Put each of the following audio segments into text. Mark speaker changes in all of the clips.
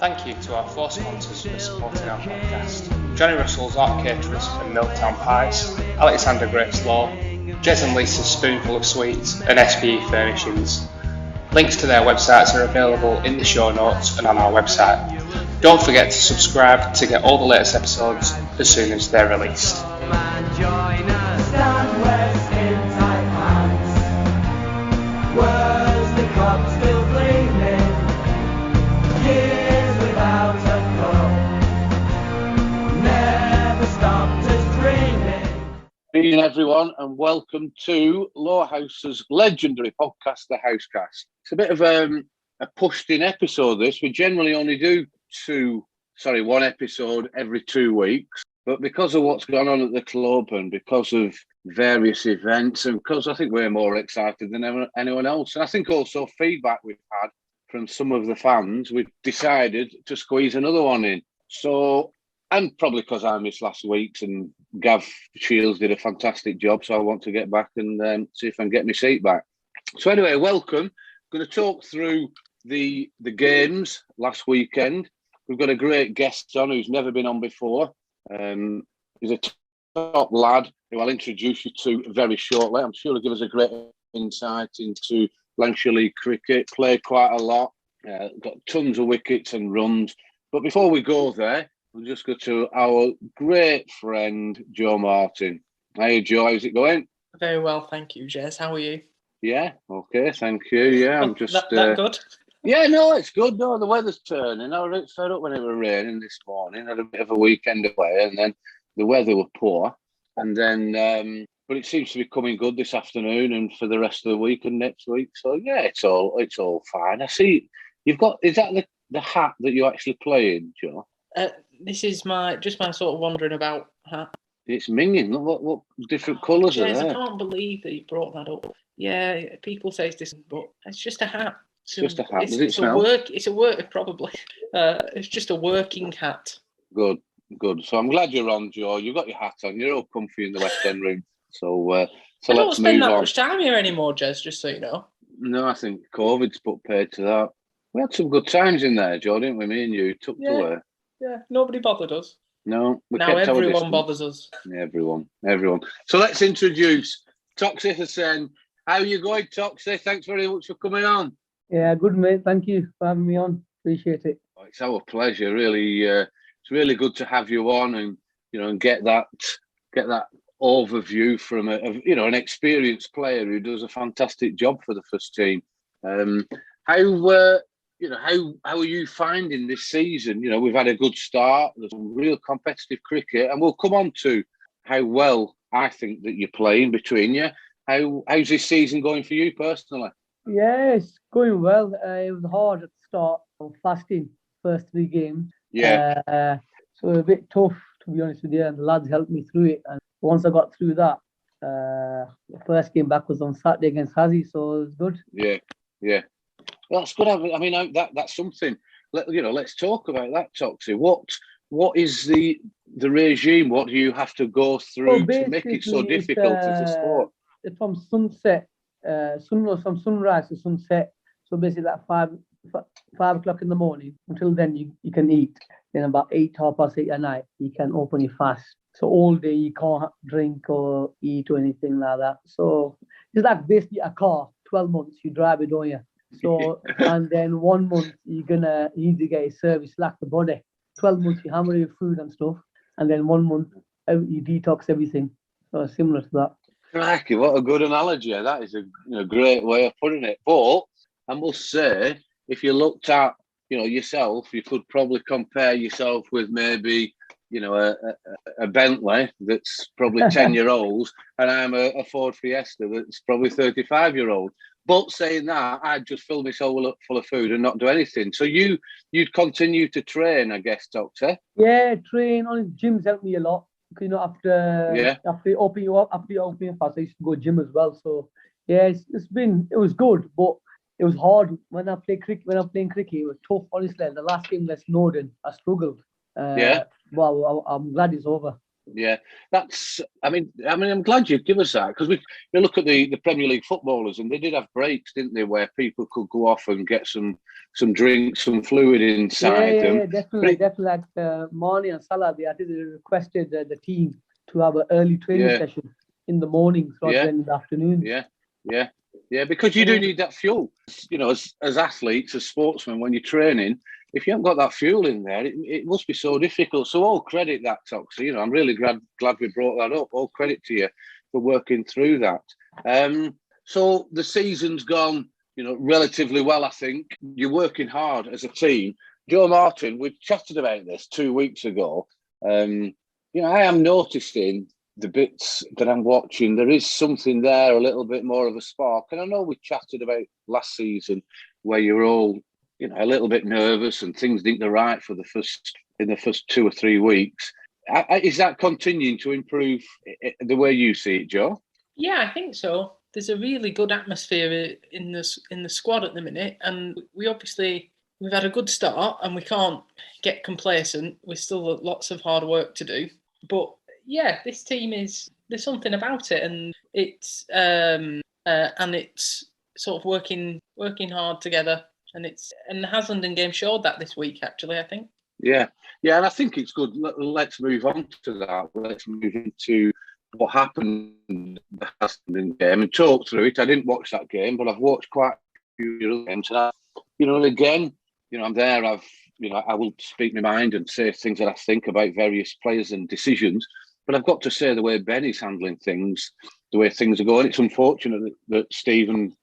Speaker 1: Thank you to our 4 sponsors for supporting our podcast. Johnny Russell's Art Caterers and Milltown Pies, Alexander Great's Law, Jez and Lisa's Spoonful of Sweets, and SPE Furnishings. Links to their websites are available in the show notes and on our website. Don't forget to subscribe to get all the latest episodes as soon as they're released.
Speaker 2: Good evening, everyone, and welcome to Lowerhouse's legendary podcast, The Housecast. It's a bit of a pushed-in episode, this. We generally only do one episode every 2 weeks, but because of what's gone on at the club and because of various events, and because I think we're more excited than anyone else, and I think also feedback we've had from some of the fans, we've decided to squeeze another one in. So, and probably because I missed last week's and Gav Shields did a fantastic job, so I want to get back and see if I can get my seat back. So anyway, welcome. I'm going to talk through the games last weekend. We've got a great guest on who's never been on before. He's a top lad who I'll introduce you to very shortly. I'm sure he'll give us a great insight into Lancashire League cricket, played quite a lot, got tons of wickets and runs. But before we go there, we'll just go to our great friend, Joe Martin. Hey, Joe, how's it going?
Speaker 3: Very well, thank you, Jez. How are you?
Speaker 2: Yeah, okay, thank you. Yeah, I'm just...
Speaker 3: that good?
Speaker 2: Yeah, no, it's good. No, the weather's turning. I was a bit fed up when it was raining this morning. I had a bit of a weekend away, and then the weather was poor. And then, but it seems to be coming good this afternoon and for the rest of the week and next week. So, yeah, it's all fine. I see you've got... Is that the hat that you actually play in, Joe?
Speaker 3: This is my sort of wandering about hat.
Speaker 2: It's minging. What different colours are there?
Speaker 3: I can't believe that you brought that up. Yeah, people say it's this, but it's just a hat.
Speaker 2: It's just a hat. Does it
Speaker 3: smell? It's a work, probably. It's just a working hat.
Speaker 2: Good. So I'm glad you're on, Joe. You've got your hat on. You're all comfy in the West End room. So
Speaker 3: I don't spend that much time here anymore, Jez, just so you know.
Speaker 2: No, I think COVID's put paid to that. We had some good times in there, Joe, didn't we? Me and you tucked away.
Speaker 3: Yeah, nobody bothered us.
Speaker 2: No,
Speaker 3: now everyone bothers us.
Speaker 2: Everyone. So let's introduce Toxy Hussain. How are you going, Toxy? Thanks very much for coming on.
Speaker 4: Yeah, good, mate. Thank you for having me on. Appreciate it.
Speaker 2: It's our pleasure. Really, it's really good to have you on, and and get that overview from an experienced player who does a fantastic job for the first team. How are you finding this season? We've had a good start. There's some real competitive cricket, and we'll come on to how well I think that you're playing between you. How's this season going for you personally?
Speaker 4: Yeah, it's going well. It was hard at the start of fasting first 3 games.
Speaker 2: Yeah.
Speaker 4: So a bit tough, to be honest with you. And the lads helped me through it. And once I got through that, the first game back was on Saturday against Haslingden, so it was good.
Speaker 2: Yeah. That's good. I mean, that's something. Let's talk about that, Toxy. What is the regime? What do you have to go through to make it so difficult as a sport?
Speaker 4: It's from sunset, from sunrise to sunset. So basically, at 5 o'clock in the morning until then, you can eat. Then about 8:30 at night, you can open your fast. So all day you can't drink or eat or anything like that. So it's like basically a car. 12 months you drive it, don't you? So, and then 1 month you need to get a service like the body. 12 months you hammer your food and stuff, and then 1 month you detox everything. So similar to that.
Speaker 2: Crikey, what a good analogy. That is a great way of putting it. But I must say, if you looked at yourself, you could probably compare yourself with maybe a Bentley that's probably 10-year-olds, and I'm a Ford Fiesta that's probably 35-year-old. But saying that, I'd just fill myself full of food and not do anything. So you'd continue to train, I guess, Doctor?
Speaker 4: Yeah, train. Only gyms helped me a lot. After you open your fast, I used to go gym as well. So yeah, it was good, but it was hard when I play cricket. When I'm playing cricket, it was tough. Honestly, the last game against Snowden, I struggled. Well, I'm glad it's over.
Speaker 2: Yeah, that's. I mean, I'm glad you give us that, because we look at the Premier League footballers, and they did have breaks, didn't they, where people could go off and get some drinks, some fluid inside them.
Speaker 4: Yeah, definitely. Like Mane and Salah, they actually requested the team to have an early training session in the mornings rather than in the afternoon.
Speaker 2: Yeah, because you do need that fuel. You know, as athletes, as sportsmen, when you're training, if you haven't got that fuel in there, it must be so difficult. So all credit that, Toxy. You know, I'm really glad we brought that up. All credit to you for working through that. So the season's gone, you know, relatively well, I think. You're working hard as a team. Joe Martin, we chatted about this 2 weeks ago. You know, I am noticing the bits that I'm watching, there is something there, a little bit more of a spark. And I know we chatted about last season where you're all, you know, a little bit nervous and things didn't go right in the first 2 or 3 weeks. Is that continuing to improve the way you see it, Joe?
Speaker 3: Yeah, I think so. There's a really good atmosphere in the squad at the minute, and we've had a good start, and we can't get complacent. We've still got lots of hard work to do, but yeah, this team there's something about it, and it's sort of working hard together, and the Haslingden game showed that this week, actually, I think.
Speaker 2: Yeah, and I think it's good. Let's move on to that. Let's move into what happened in the Haslingden game and talk through it. I didn't watch that game, but I've watched quite a few games, and again, I'm there. I will speak my mind and say things that I think about various players and decisions. But I've got to say, the way Ben is handling things, the way things are going, it's unfortunate that Stephen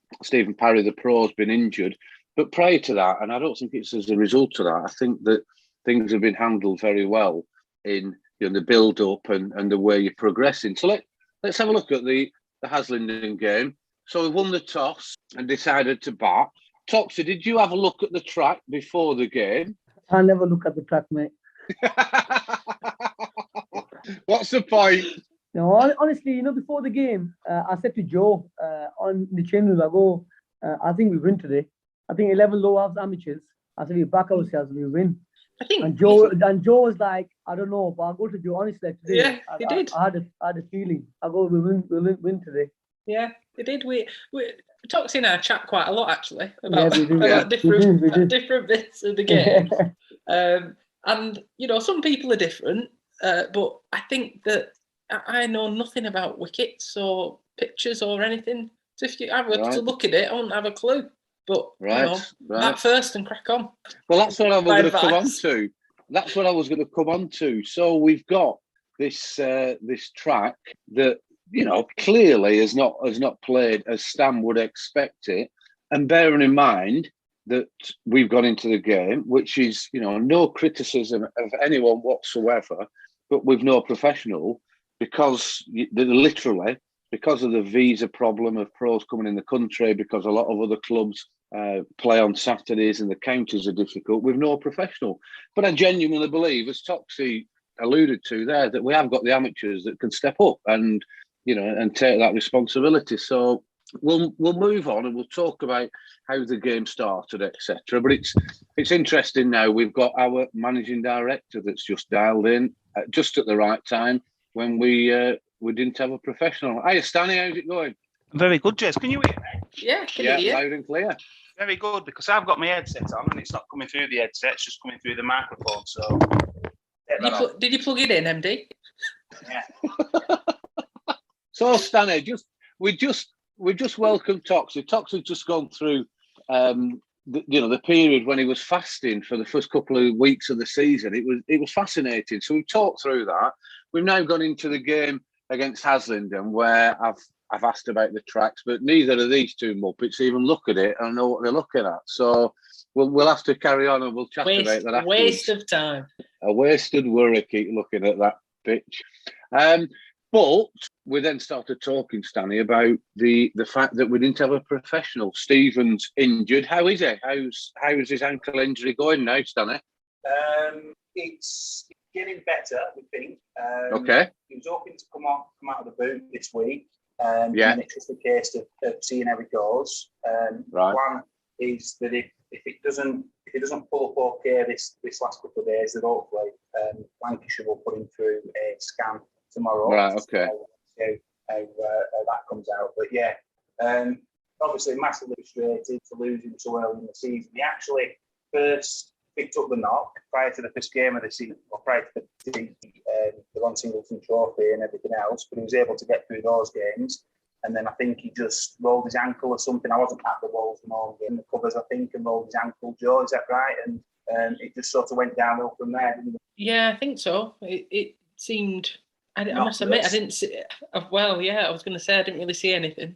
Speaker 2: Parry, the pro, has been injured. But prior to that, and I don't think it's as a result of that, I think that things have been handled very well in the build-up and the way you're progressing. So let's have a look at the Haslingden game. So we won the toss and decided to bat. Toxy, did you have a look at the track before the game?
Speaker 4: I never look at the track, mate.
Speaker 2: What's the point?
Speaker 4: No, honestly, before the game, I said to Joe on the channel, I go, I think we win today. I think 11 Lowerhouse amateurs. I said we back ourselves, we win.
Speaker 3: I think.
Speaker 4: And Joe was like, I don't know, but I'll go to Joe honestly today.
Speaker 3: Yeah, he did.
Speaker 4: I had a feeling. I go, we'll win today.
Speaker 3: Yeah, he did. We Toxy and I chat quite a lot, actually, about different bits of the game. And some people are different, but I think that I know nothing about wickets or pitches or anything. So if you were to look at it, I wouldn't have a clue. But bat first and crack on.
Speaker 2: Well, that's what I was going to come on to. That's what I was going to come on to. So we've got this track that clearly has not played as Stan would expect it, and bearing in mind that we've gone into the game, which is no criticism of anyone whatsoever, but with no professional, because literally because of the visa problem of pros coming in the country, because a lot of other clubs play on Saturdays and the counties are difficult, with no professional. But I genuinely believe, as Toxy alluded to there, that we have got the amateurs that can step up and take that responsibility. So we'll move on and we'll talk about how the game started, etc. But it's interesting now. We've got our managing director that's just dialed in just at the right time when we didn't have a professional. Hiya, Stanley, how's it going?
Speaker 5: Very good, Jez. Can you hear me?
Speaker 3: Yeah, can you hear?
Speaker 2: Loud and clear.
Speaker 5: Very good, because I've got my headset on and it's not coming through the headset, it's just coming through the microphone. So,
Speaker 3: did you plug it in, MD?
Speaker 5: Yeah.
Speaker 2: So, Stanley, we just welcomed Toxy. Toxy's just gone through the period when he was fasting for the first couple of weeks of the season. It was fascinating. So we talked through that. We've now gone into the game against Haslingden, where I've asked about the tracks, but neither of these two Muppets even look at it and know what they're looking at. So we'll have to carry on and we'll chat about that afterwards.
Speaker 3: Waste of time.
Speaker 2: A wasted worry keep looking at that pitch. But we then started talking, Stanley, about the fact that we didn't have a professional. Stephen's injured. How is he? How's his ankle injury going now, Stanley?
Speaker 5: It's getting better, we think.
Speaker 2: Okay.
Speaker 5: He was hoping to come out of the boot this week. And it's just a case of seeing how it goes.
Speaker 2: Right.
Speaker 5: One is that if it doesn't pull up okay this last couple of days, that hopefully Lancashire will put him through a scan tomorrow.
Speaker 2: Right, okay.
Speaker 5: How that comes out. But yeah, obviously massively frustrated for losing so early in the season. He actually first picked up the knock prior to the first game of the season, or prior to the Ron Singleton Trophy and everything else, but he was able to get through those games. And then I think he just rolled his ankle or something. I wasn't at the Wolves game, the covers, I think, and rolled his ankle. Joe, is that right? And it just sort of went downhill from there, didn't it?
Speaker 3: Yeah, I think so. It seemed... I must admit, I didn't see... Well, yeah, I was going to say I didn't really see anything.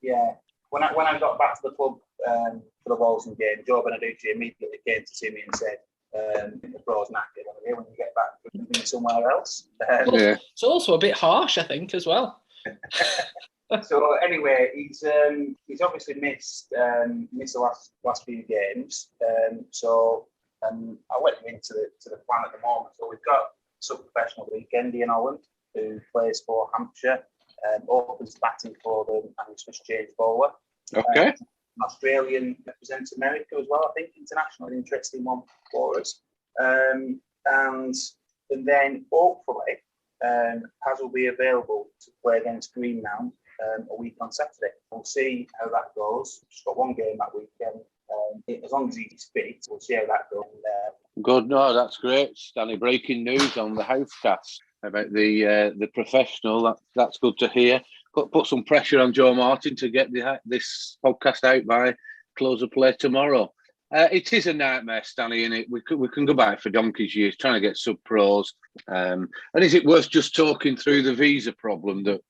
Speaker 5: Yeah. When I got back to the club for the Wolves game, Joe Beneducci immediately came to see me and said, the pro's knackered when you get back from somewhere else.
Speaker 3: It's also a bit harsh, I think, as well.
Speaker 5: So anyway, he's obviously missed the last few games. I went into the plan at the moment. So we've got sub-professional league, MD in Holland, who plays for Hampshire, opens batting for them, and he's just changed bowler.
Speaker 2: Okay.
Speaker 5: An Australian represents America as well, I think, international, an interesting one for us. And then hopefully, Paz will be available to play against Greenmount a week on Saturday. We'll see how that goes. Just got one game that weekend. As long as he's fit, we'll see how that goes.
Speaker 2: Good. No, that's great, Stanley. Breaking news on the Housecast about the professional. That's good to hear. Put some pressure on Joe Martin to get this podcast out by close of play tomorrow. It is a nightmare, Stanley, isn't it? We can go back for donkey's years trying to get sub-pros. And is it worth just talking through the visa problem that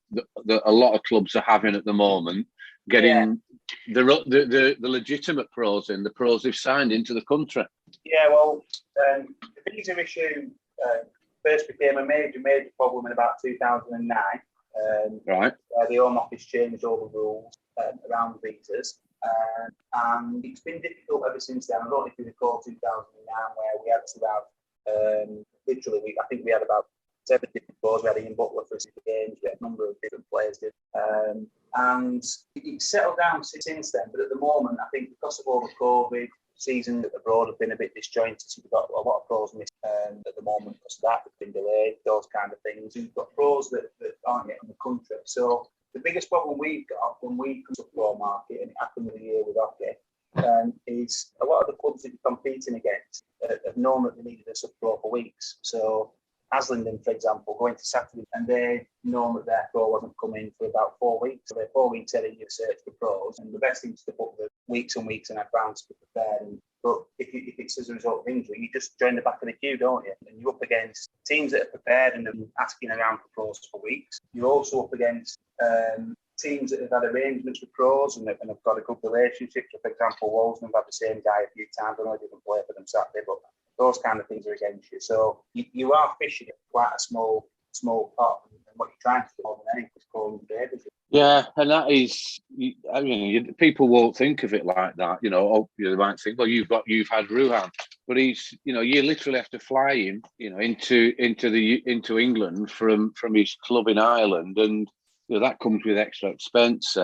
Speaker 2: a lot of clubs are having at the moment, getting the legitimate pros in, the pros they've signed into the country? Yeah,
Speaker 5: well, the visa issue first became a major problem in about 2009.
Speaker 2: Right.
Speaker 5: The Home Office changed all the rules around visas. And it's been difficult ever since then. I don't know if you recall 2009, where we had to have literally, I think we had about 7 different players. We had Ian Butler for 6 games. We had a number of different players. And it's settled down since then. But at the moment, I think because of all the COVID seasons abroad have been a bit disjointed, so we've got a lot of pros missed at the moment because of that. They've been delayed, those kind of things. We've got pros that aren't yet in the country. So the biggest problem we've got when we come to the pro market, and it happened with the year with hockey, is a lot of the clubs that you're competing against have known that they needed a sub-pro for weeks. So Haslingden, for example, going to Saturday, and they know that their pro wasn't coming for about 4 weeks. So they're 4 weeks ahead of your search for pros, and the best thing is to book the weeks and weeks in advance to prepare. But if it's as a result of injury, you just join the back of the queue, don't you? And you're up against teams that are prepared and have been asking around for pros for weeks. You're also up against teams that have had arrangements with pros and have got a good relationship. So, for example, Wolves have had the same guy a few times. I know he didn't play for them Saturday, but those kind of things are against you. So you are fishing at quite a small pot, and what you're trying to do more than anything is calling babies.
Speaker 2: Yeah, and that is, I mean, people won't think of it like that. You know, they might think, well, you've had Ruhan, but he's, you know, you literally have to fly him, you know, into England from his club in Ireland, and you know that comes with extra expense,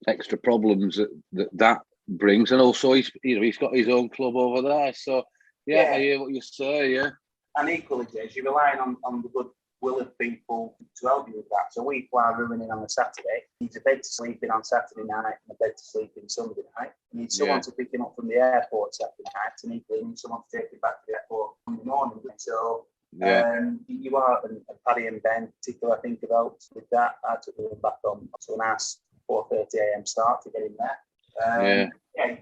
Speaker 2: extra problems that brings, and also he's got his own club over there. So yeah, I hear what you say. Yeah,
Speaker 5: and equally, Jez, you're relying on the good will of people to help you with that. So we fly Ruin in on a Saturday. He needs a bed to sleep in on Saturday night and a bed to sleep in Sunday night. He needs someone to pick him up from the airport Saturday night, and equally needs someone to take him back to the airport Monday morning. So you are, and Paddy and Ben in particular, I think, have helped with that. I took them back on to a nice 4:30 a.m. start to get in there.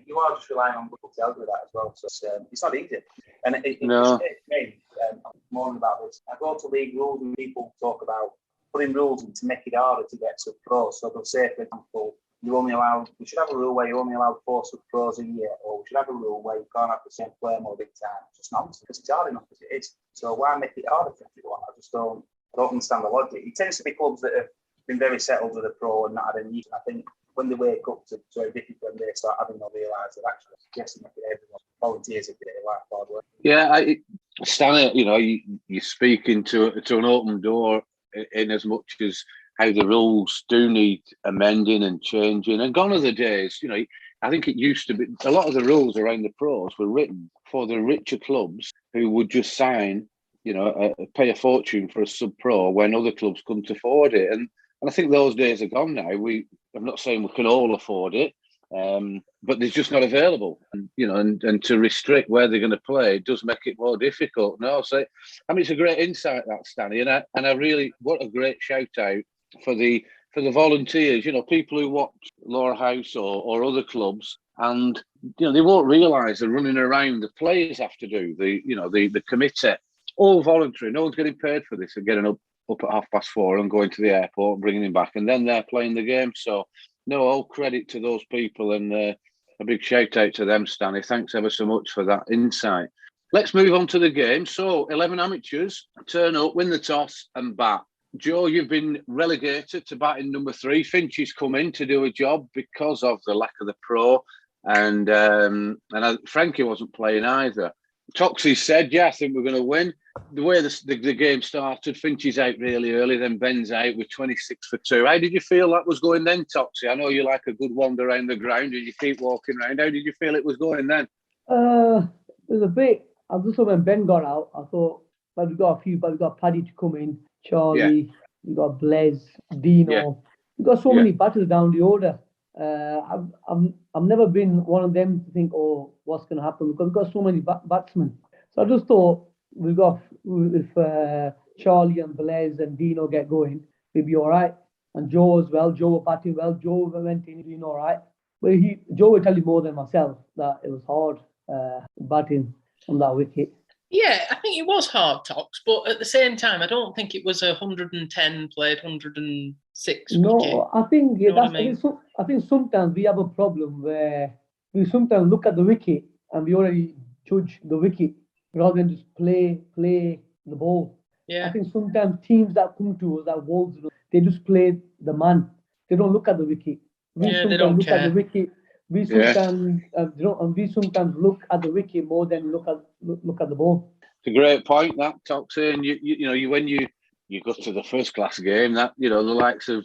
Speaker 5: You are just relying on people to help with that as well. So it's not easy. And it frustrates me. I'm moaning about this. I go to league rules and people talk about putting rules in to make it harder to get sub-pros. So they'll say, for example, we should have a rule where you're only allowed 4 sub-pros a year, or we should have a rule where you can't have the same player more big time. It's just nonsense, because it's hard enough as it is. So why make it harder for everyone? I don't understand the logic. It tends to be clubs that have been very settled with a pro and not had any use. I think when they wake up to a different, when they start having to realise that actually, yes, everyone volunteers if they like hard work.
Speaker 2: Yeah, Stanley, you know, you're speaking to an open door in as much as how the rules do need amending and changing. And gone are the days, you know, I think it used to be, a lot of the rules around the pros were written for the richer clubs who would just sign pay a fortune for a sub-pro when other clubs couldn't afford it. And I think those days are gone now. I'm not saying we can all afford it, but it's just not available. And to restrict where they're going to play, it does make it more difficult. No, so it's a great insight, that, Stanley, and I really, what a great shout out for the volunteers. People who watch Lowerhouse or other clubs, and they won't realise the running around the players have to do, the committee, all voluntary. No one's getting paid for this and getting up at 4:30 and going to the airport and bringing him back, and then they're playing the game. So, no, all credit to those people, and a big shout out to them, Stanley. Thanks ever so much for that insight. Let's move on to the game. So, 11 amateurs turn up, win the toss, and bat. Joe, you've been relegated to batting number 3. Finchie's come in to do a job because of the lack of the pro, and Frankie wasn't playing either. Toxy said, "Yeah, I think we're going to win." The way the game started, Finchie's out really early, then Ben's out with 26 for 2. How did you feel that was going then, Toxy? I know you like a good wander around the ground and you keep walking around. How did you feel it was going then?
Speaker 4: It was a bit. I just saw when Ben got out, I thought, but we got Paddy to come in, Charlie, we got Blaise, Dino. We got so many batters down the order. I've never been one of them to think, oh, what's going to happen, because we've got so many batsmen. So I just thought if Charlie and Blaise and Dino get going, we'll be all right. And Joe as well. Joe batting well. Joe went in doing all right. But Joe will tell you more than myself that it was hard batting on that wicket.
Speaker 3: Yeah, I think it was hard, Tox, but at the same time, I don't think it was 110 played 106.
Speaker 4: No, I think I think sometimes we have a problem where we sometimes look at the wicket and we already judge the wicket rather than just play the ball.
Speaker 3: Yeah.
Speaker 4: I think sometimes teams that come to us, that Wolves, they just play the man. They don't look at the wicket.
Speaker 3: They don't
Speaker 4: look
Speaker 3: care.
Speaker 4: at the wicket. We sometimes we sometimes look at the wicket more than look at the ball.
Speaker 2: It's a great point, that, Toxy. And you when you go to the first class game, that the likes of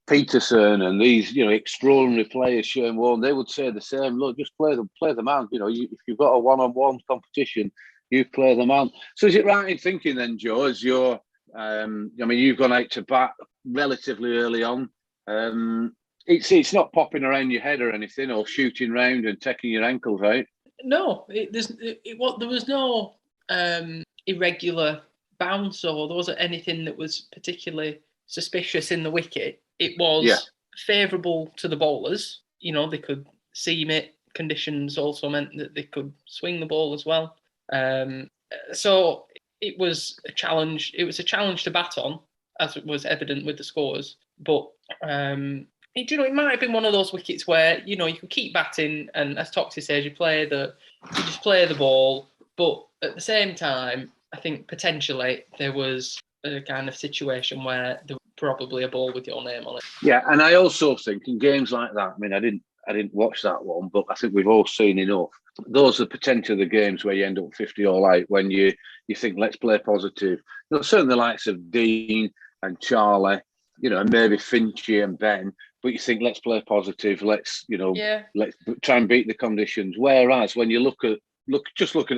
Speaker 2: Peterson and these extraordinary players, Shane Warne, they would say the same. Look, just play the man. If you've got a one-on-one competition, you play the man. So is it right in thinking then, Joe, as you're you've gone out to bat relatively early on. It's not popping around your head or anything, or shooting round and taking your ankles out.
Speaker 3: No, there was no irregular bounce, or there wasn't anything that was particularly suspicious in the wicket. It was favourable to the bowlers. They could seam it. Conditions also meant that they could swing the ball as well. So it was a challenge. It was a challenge to bat on, as it was evident with the scores. But it might have been one of those wickets where you could keep batting, and as Toxy says, you just play the ball. But at the same time, I think potentially there was a kind of situation where there was probably a ball with your name on it.
Speaker 2: Yeah, and I also think in games like that, I didn't watch that one, but I think we've all seen enough. Those are potentially the games where you end up 50 all out when you think, let's play positive. Certainly the likes of Dean and Charlie, and maybe Finchie and Ben, but you think, let's play positive, let's try and beat the conditions. Whereas when you look at the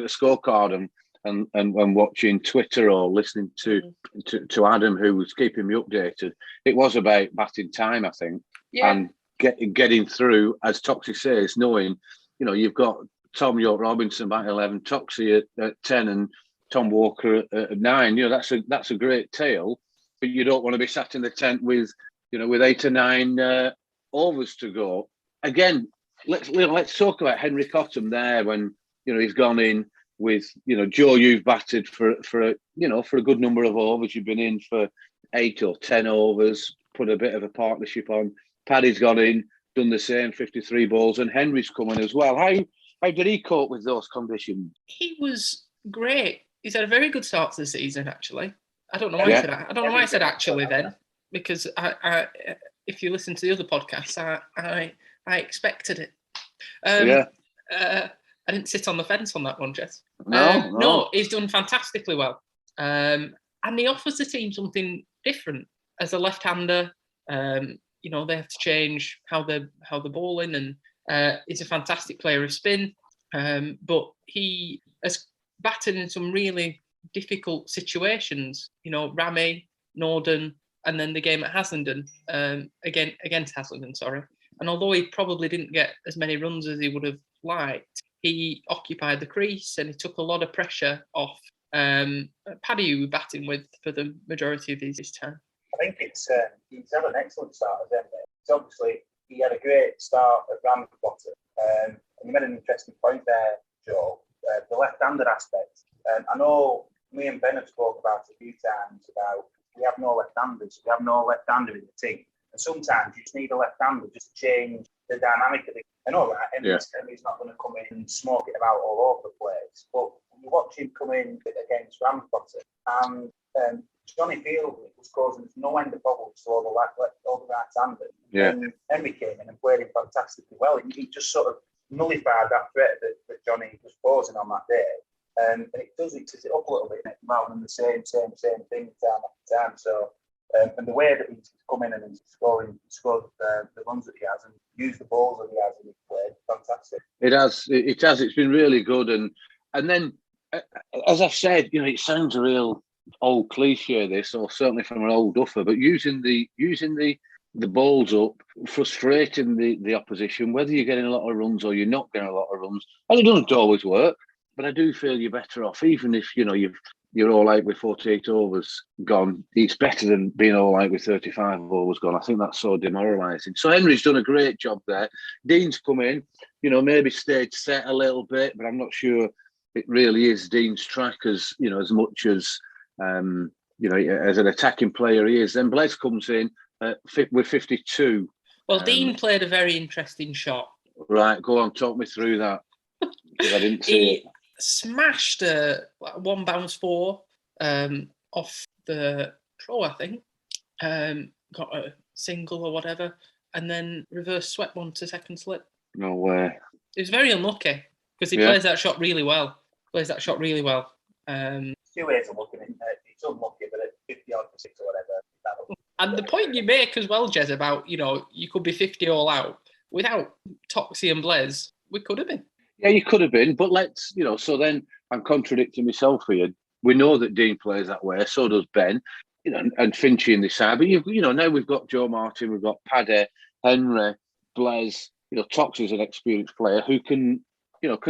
Speaker 2: scorecard and watching Twitter or listening to Adam, who was keeping me updated, it was about batting time, I think, and getting through, as Toxy says, knowing, you've got Tom York-Robinson batting 11, Toxy at 10, and Tom Walker at 9. That's a great tale, but you don't want to be sat in the tent with 8 or 9 overs to go. Again, let's talk about Henry Cottam there when he's gone in with Joe. You've batted for a good number of overs. You've been in for 8 or 10 overs. Put a bit of a partnership on. Paddy's gone in, done the same, 53 balls, and Henry's coming as well. How did he cope with those conditions?
Speaker 3: He was great. He's had a very good start to the season, actually. I don't know why I said that. I don't know why I said actually then, because I if you listen to the other podcasts, I expected it. I didn't sit on the fence on that one, Jez. No, he's done fantastically well, and he offers the team something different as a left-hander. They have to change how they're bowling, and he's a fantastic player of spin. But he has batted in some really difficult situations. You know, Ramy, Norden, and then the game at Haslingden, against Haslingden, sorry. And although he probably didn't get as many runs as he would have liked, he occupied the crease and he took a lot of pressure off Paddy, who we're batting with for the majority of his time.
Speaker 5: I think he's had an excellent start, hasn't he? So obviously, he had a great start at Ramsbottom. And you made an interesting point there, Joe, the left-handed aspect. I know me and Ben have spoke about it a few times about we have no left-handers. We have no left-hander in the team. And sometimes you just need a left-hander just to change the dynamic of it. And all right, Henry's not going to come in and smoke it about all over the place. But you watch him come in against Ramsbottom, and Johnny Field was causing no end of problems to all the right-handers.
Speaker 2: Yeah.
Speaker 5: And Henry came in and played him fantastically well. He just sort of nullified that threat that Johnny was posing on that day. And it does it up a little bit rather than the same thing time after time. So, and the way that he's come in and he's scored the runs that he has and used the balls that he has and he's played, fantastic.
Speaker 2: It has. It's been really good. And then, as I've said, you know, it sounds a real old cliche, this, or certainly from an old duffer, but using the balls up, frustrating the opposition, whether you're getting a lot of runs or you're not getting a lot of runs, and it doesn't always work. But I do feel you're better off, even if you know you're all out with 48 overs gone. It's better than being all out with 35 overs gone. I think that's so demoralising. So Henry's done a great job there. Dean's come in, you know, maybe stayed set a little bit, but I'm not sure it really is Dean's track as you know as much as you know as an attacking player he is. Then Blaise comes in with 52.
Speaker 3: Well, Dean played a very interesting shot.
Speaker 2: Right, go on, talk me through that because I didn't see it.
Speaker 3: Smashed a one bounce four off the pro, I think. Got a single or whatever, and then reverse swept one to second slip.
Speaker 2: No way.
Speaker 3: It was very unlucky because he plays that shot really well. Two ways of
Speaker 5: looking at it. It's unlucky, but at 50 odd for 6 or whatever.
Speaker 3: And the point you make as well, Jez, about you could be 50 all out without Toxy and Blaise, we could have been.
Speaker 2: Yeah, you could have been, but let's, so then I'm contradicting myself here. We know that Dean plays that way, so does Ben, and Finchy in this side. But, now we've got Joe Martin, we've got Paddy, Henry, Blaise, Toxy's an experienced player who can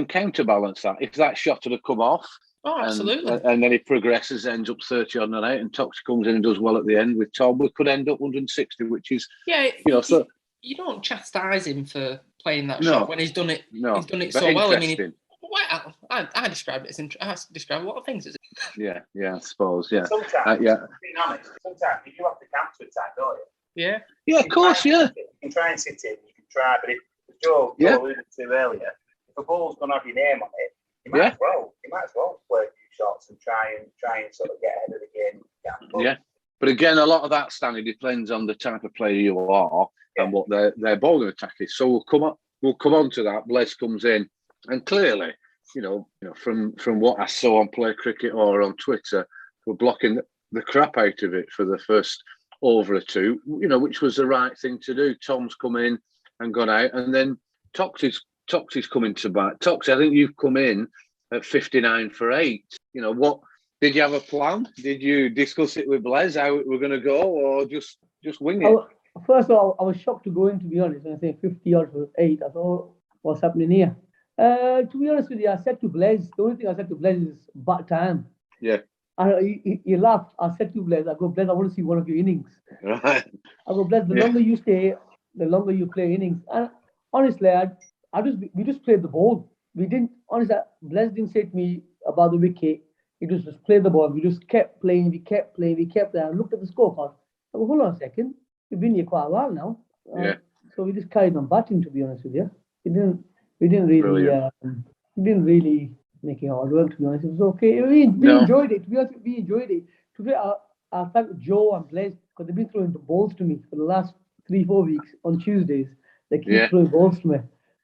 Speaker 2: counterbalance that. If that shot had come off,
Speaker 3: absolutely.
Speaker 2: And then he progresses, ends up 30 on the night, and Toxy comes in and does well at the end with Tom, we could end up 160, which is, so...
Speaker 3: You don't chastise him for playing that shot when he's done it.
Speaker 2: No,
Speaker 3: he's done it so well. I mean, I describe it as I describe a lot of things as.
Speaker 2: Yeah, I suppose. Yeah.
Speaker 5: Sometimes, being honest, sometimes you do have to counter attack, don't you?
Speaker 3: Yeah.
Speaker 2: Yeah, of course. Yeah.
Speaker 5: You can try and sit in. You can try, but if Joe alluded to earlier, if a ball's going to have your name on it, you might as well play a few shots and try and sort of get ahead of the game.
Speaker 2: Yeah. But again, a lot of that, Stanley, depends on the type of player you are and what their bowling attack is. So we'll come on to that. Blaise comes in, and clearly, from what I saw on Play Cricket or on Twitter, we're blocking the crap out of it for the first over or two. Which was the right thing to do. Tom's come in and gone out, and then Toxy's coming to bat. Toxy, I think you've come in at 59 for 8. What? Did you have a plan? Did you discuss it with Blaise how it were going to go, or just wing it?
Speaker 4: First of all, I was shocked to go in, to be honest. When I say 50 or 8, I thought, what's happening here? To be honest with you, I said to Blaise, the only thing I said to Blaise is bat time.
Speaker 2: Yeah.
Speaker 4: And he laughed. I said to Blaise, Blaise, I want to see one of your innings.
Speaker 2: Right.
Speaker 4: I go, Blaise, the longer you stay, the longer you play innings. And honestly, we just played the ball. We didn't, honestly, Blaise didn't say to me about the wicket. He just played the ball. We just kept playing. We kept there. I looked at the scorecard. I go, hold on a second. We've been here quite a while now. So we just carried on batting, to be honest with you. We didn't really make it hard work, to be honest. It was okay. We enjoyed it. To be honest, we enjoyed it. Today, I thank Joe and Blaise because they've been throwing the balls to me for the last 3-4 weeks on Tuesdays. They keep throwing balls to me.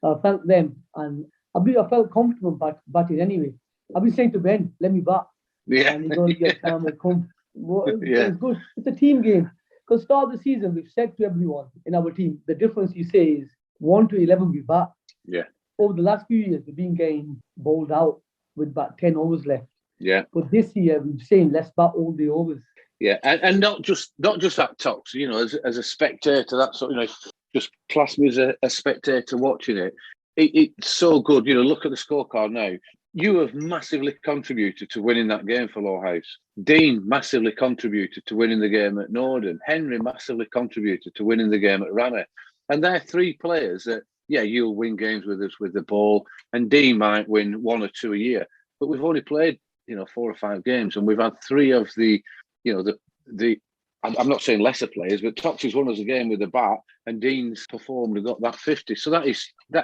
Speaker 4: I thank them. And I felt comfortable batting anyway. I've been saying to Ben, let me bat.
Speaker 2: Yeah.
Speaker 4: And he's going to get time will come. It's good. It's a team game. Because start of the season, we've said to everyone in our team, the difference you say is 1 to 11 we bat.
Speaker 2: Yeah.
Speaker 4: Over the last few years, we've been getting bowled out with about 10 overs left.
Speaker 2: Yeah.
Speaker 4: But this year we're saying let's bat all the overs.
Speaker 2: Yeah, and not just that Tox, you know, as a spectator, that's sort of, you know, just class me as a spectator watching it. It's so good. You know, look at the scorecard now. You have massively contributed to winning that game for Lowerhouse. Dean massively contributed to winning the game at Norden. Henry massively contributed to winning the game at Ranner. And they're three players that, yeah, you'll win games with us with the ball, and Dean might win 1 or 2 a year. But we've only played, you know, 4 or 5 games, and we've had 3 of the, you know, I'm not saying lesser players, but Toxy's won us a game with the bat, and Dean's performed and got that 50. So that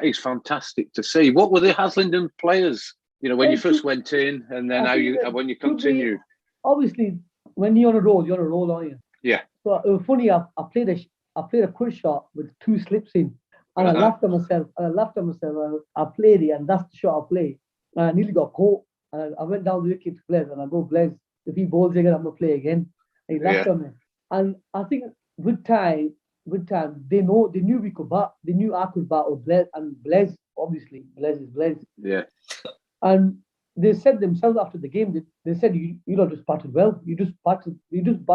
Speaker 2: is fantastic to see. What were the Haslingden players? You know, when you first went in, and then when you continued.
Speaker 4: Obviously, when you're on a roll, aren't you?
Speaker 2: Yeah.
Speaker 4: So it was funny. I played a quick shot with 2 slips in, and I laughed at myself. I played it, and that's the shot I played. And I nearly got caught. And I went down the wicket to Blaise, and I go, Blaise, if he bowls again, I'm gonna play again. And he laughed at me. And I think with time, they knew we could bat. They knew I could bat with Blaise, and Blaise, obviously, Blaise is Blaise.
Speaker 2: Yeah.
Speaker 4: And they said themselves after the game, they said, you lot just batted well. We just batted. We didn't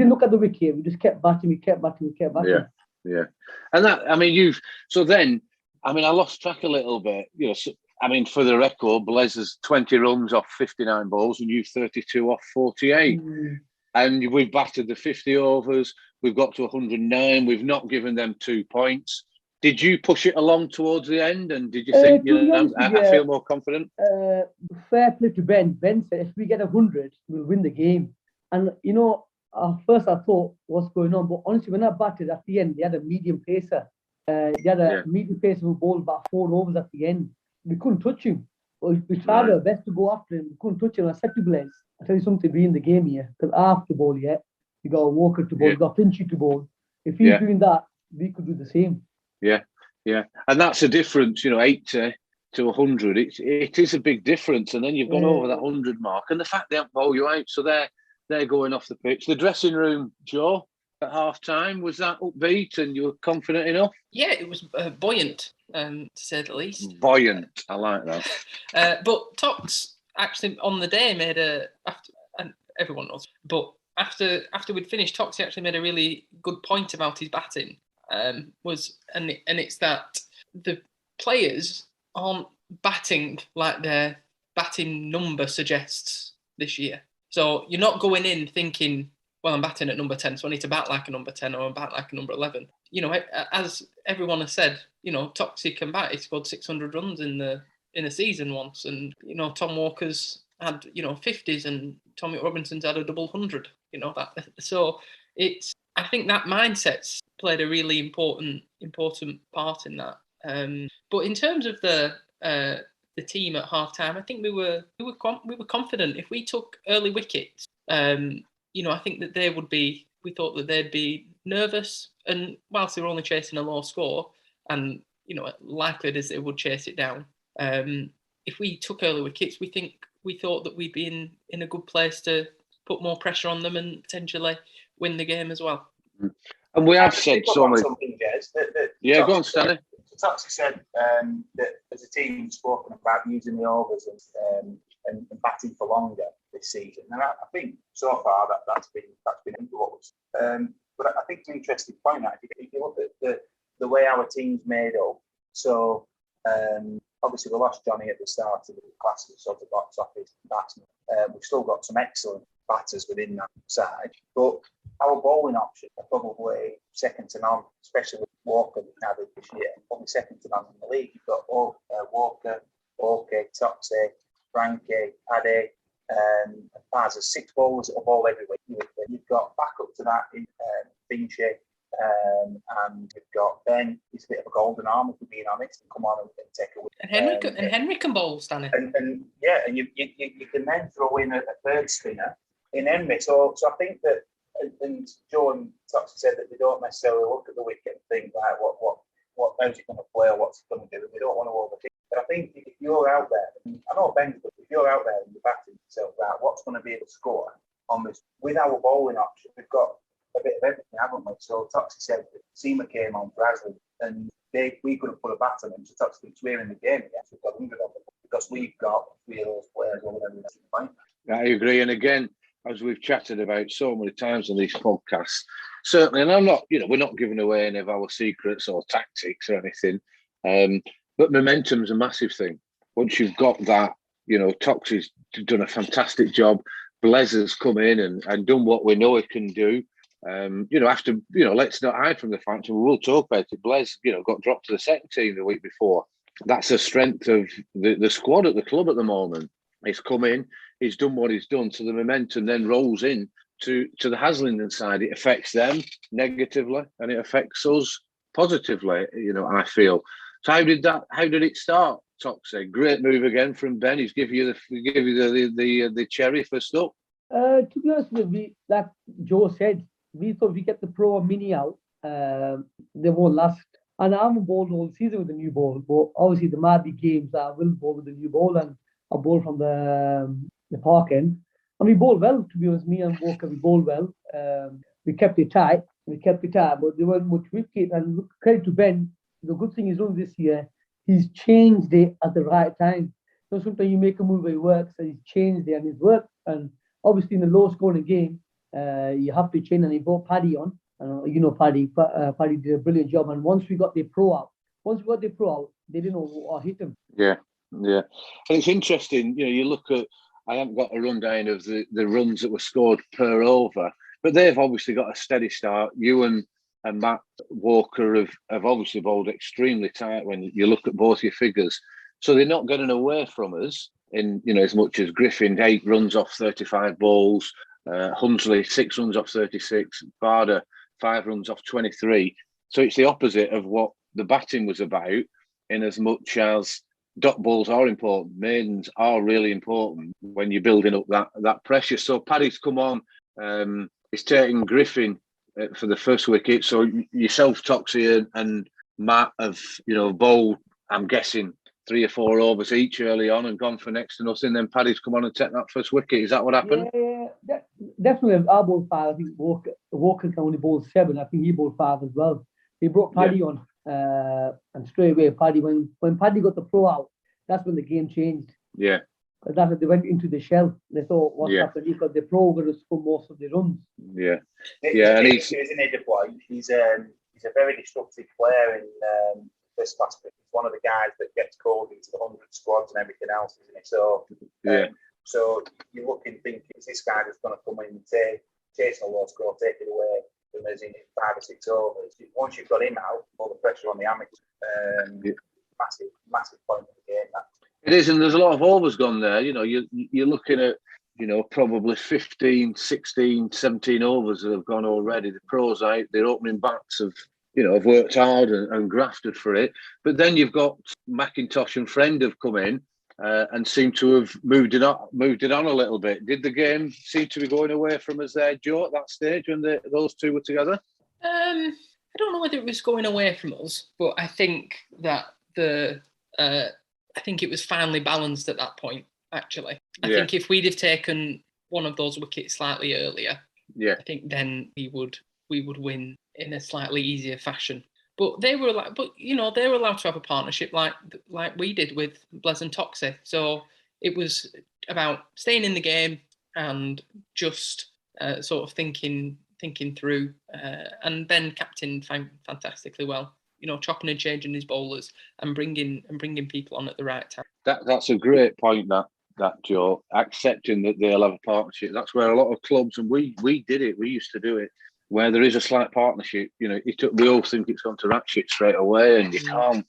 Speaker 4: look at the wicket. We just kept batting. We kept batting.
Speaker 2: Yeah. And that, I mean, I lost track a little bit. You know, so, I mean, for the record, Blaise has 20 runs off 59 balls, and you've 32 off 48. And we've batted the 50 overs. We've got to 109. We've not given them 2 points. Did you push it along towards the end? And did you think, I feel more confident?
Speaker 4: Fair play to Ben. Ben said, if we get 100, we'll win the game. And, you know, at first I thought, what's going on? But honestly, when I batted at the end, they had a medium pacer. Medium pacer who bowled about 4 overs at the end. We couldn't touch him. We tried our best to go after him. We couldn't touch him. I said to Blaise, I'll tell you something, be in the game here. Because I have to bowl yet. You got Walker to bowl. You got Finchy to bowl. If he's doing that, we could do the same.
Speaker 2: Yeah. And that's a difference, you know, 80 to 100. It is a big difference. And then you've gone over that 100 mark. And the fact they haven't bowled you out, so they're going off the pitch. The dressing room, Joe, at half time, was that upbeat and you were confident enough?
Speaker 3: Yeah, it was buoyant, to say the least.
Speaker 2: Buoyant, I like that.
Speaker 3: But Tox actually on the day made and everyone knows, but after we'd finished, Toxy actually made a really good point about his batting. It's that the players aren't batting like their batting number suggests this year. So you're not going in thinking, well, I'm batting at number 10, so I need to bat like a number 10 or bat like a number 11. You know, as everyone has said, you know, Toxy can bat. He scored 600 runs in a season once, and you know, Tom Walker's had 50s, and Tommy Robinson's had a double 100. You know that. So I think that mindset's played a really important part in that. But in terms of the team at half time, I think we were confident. If we took early wickets, I think that we thought that they'd be nervous, and whilst they were only chasing a low score, and likely it is they would chase it down. If we took early wickets, we thought that we'd be in a good place to put more pressure on them and potentially win the game as well.
Speaker 2: And we have said so many.
Speaker 5: Yeah,
Speaker 2: go on, Stanley.
Speaker 5: Toxy said that as a team, we've spoken about using the overs and batting for longer this season, and I think so far that's been influenced. But I think it's an interesting point. If you look at the way our team's made up, so obviously we lost Johnny at the start of the class of sort of box office batsman. We've still got some excellent batters within that side, but our bowling options are probably second to none, especially with Walker added this year. Probably second to none in the league. You've got Walker, Toxy, Frankie, Addy, and Paz. There's 6 bowlers that will bowl every week. You've got back up to that in Finchy, and you've got Ben. He's a bit of a golden arm, if we're being honest, and come on and take a wicket.
Speaker 3: And Henry can bowl, Stanley.
Speaker 5: And you can then throw in a third spinner in Henry. So I think that, and Joe and Toxy said that they don't necessarily look at the wicket and think, right, what how's it going to play or what's it going to do. We don't want to overthink. But I think if you're out there, and I know Ben's good, if you're out there and you're batting yourself, right, what's going to be able to score on this? With our bowling option, we've got a bit of everything, haven't we? So Toxy said that Seema came on for Haslingden, and we couldn't put a bat on him. So Toxy thinks we're in the game, yes, we've got 100 on them. because we've got 3 of those players over there next point.
Speaker 2: I agree. And again, as we've chatted about so many times on these podcasts, certainly, and I'm not, we're not giving away any of our secrets or tactics or anything, but momentum's a massive thing. Once you've got that, Toxy's done a fantastic job. Blez has come in and done what we know he can do. After, let's not hide from the fact, and we'll talk about it, Blez, got dropped to the second team the week before. That's a strength of the squad at the club at the moment. He's come in, he's done what he's done, so the momentum then rolls in to the Haslingden side. It affects them negatively and it affects us positively, I feel. So how did it start, Toxy? Great move again from Ben. He's give you the cherry first up.
Speaker 4: To be honest with you, like Joe said, we thought we get the Pro Mini out, they won't last. And I haven't bowled all season with the new ball, but obviously there might be games that I will bowl with the new ball, and I bowl from the park end. And we bowled well, to be honest. Me and Walker, we bowled well. We kept it tight, but there weren't much wicket. And credit to Ben, the good thing he's done this year, he's changed it at the right time. So sometimes you make a move where it works, and he's changed it and it's worked. And obviously in the low scoring game, you have to change, and he brought Paddy on. Paddy did a brilliant job. And once we got the Pro out, they didn't know what hit him.
Speaker 2: Yeah. And it's interesting, you look at, I haven't got a rundown of the runs that were scored per over, but they've obviously got a steady start. You and Matt Walker have obviously bowled extremely tight when you look at both your figures. So they're not getting away from us in, as much as Griffin, 8 runs off 35 balls, Hunsley, 6 runs off 36, Barder, 5 runs off 23. So it's the opposite of what the batting was about, in as much as dot balls are important, maidens are really important when you're building up that pressure. So Paddy's come on, he's taking Griffin for the first wicket. So yourself, Toxy, and Matt have, bowled, I'm guessing, 3 or 4 overs each early on and gone for next to nothing. Then Paddy's come on and taken that first wicket. Is that what happened?
Speaker 4: Yeah, definitely. I bowled 5. I think Walker can only bowl 7. I think he bowled 5 as well. He brought Paddy on, and straight away, Paddy, when Paddy got the Pro out, that's when the game changed. Yeah. Because that's when they went into the shell. They thought, what's happened? Because the Pro were going to score most of the runs.
Speaker 2: Yeah.
Speaker 5: And he's a very destructive player in this class. He's one of the guys that gets called into the 100 squads and everything else, isn't he? So, so you look and think, is this guy that's going to come in and chase a low score, take it away from us in 5 or 6 overs? Once you've got him out, all the pressure on the amateur, massive point of the game.
Speaker 2: It is, and there's a lot of overs gone there. You're looking at, probably 15, 16, 17 overs that have gone already. The Pros out, their opening bats have worked hard and grafted for it. But then you've got McIntosh and Friend have come in and seem to have moved it on a little bit. Did the game seem to be going away from us there, Joe, at that stage when those two were together?
Speaker 3: I don't know whether it was going away from us, but I think that I think it was finely balanced at that point, actually. I think if we'd have taken one of those wickets slightly earlier, I think then we would win in a slightly easier fashion. But they were allowed to have a partnership like we did with Blez and Toxy. So it was about staying in the game and just sort of thinking through. And Ben captained fantastically well. Chopping and changing his bowlers and bringing people on at the right time.
Speaker 2: That's a great point, that Joe, accepting that they'll have a partnership. That's where a lot of clubs, and we did it, we used to do it, where there is a slight partnership. We all think it's gone to rat shit straight away, and you can't.